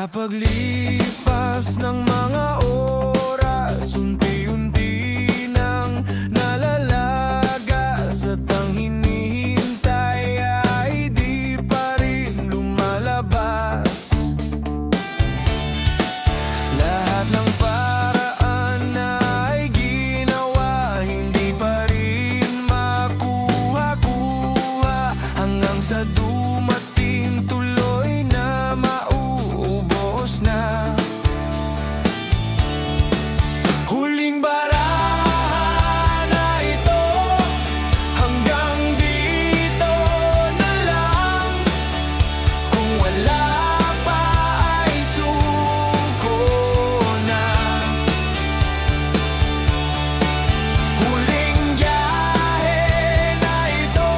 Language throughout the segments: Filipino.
Sa paglipas ng mga oras, unti-unti nang nalalagas, at ang hinihintay ay di pa rin lumalabas. Lahat ng paraan ay ginawa, hindi pa rin makuha-kuha, hanggang sa dumating tuloy na mauubos na. Huling barahan na ito, hanggang dito na lang. Kung wala pa ay suko na. Huling biyahe na ito,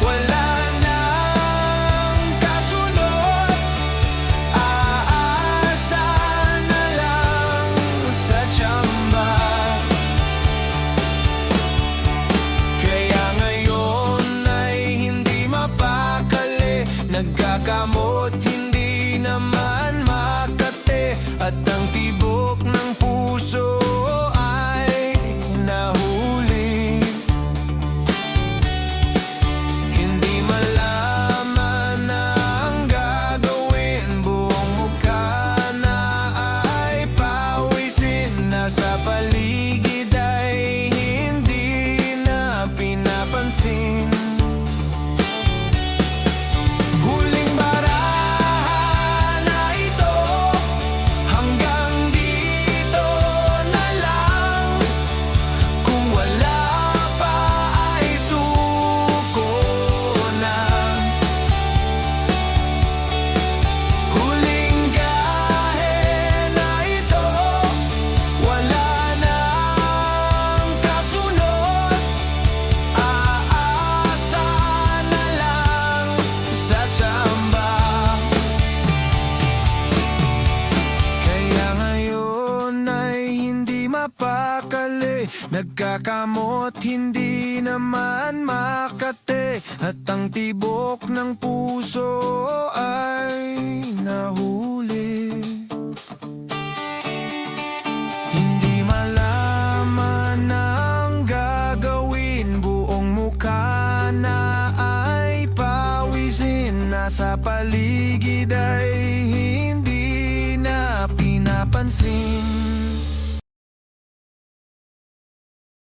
wala nang kasunod. Aasa na lang sa tsamba. Kaya ngayon ay hindi mapakali, nagkakamot, hindi naman makate, at ang tibok ng puso ay nahuli. Hindi malaman ang gagawin, buong mukha na ay pawisin, nasa paligid ay hindi na pinapansin. Huling barahan na ito, hanggang dito na lang. Kung wala pa ay suko na. Huling gahe na ito, wala nang kasunod. Aasa na lang sa tsamba. Kaya ngayon ay hindi mapakali, nagkakamot, hindi naman makate, at ang tibok ng puso ay nahuli. Hindi malaman ang gagawin, buong mukha na ay pawisin, nasa paligid ay hindi na pinapansin.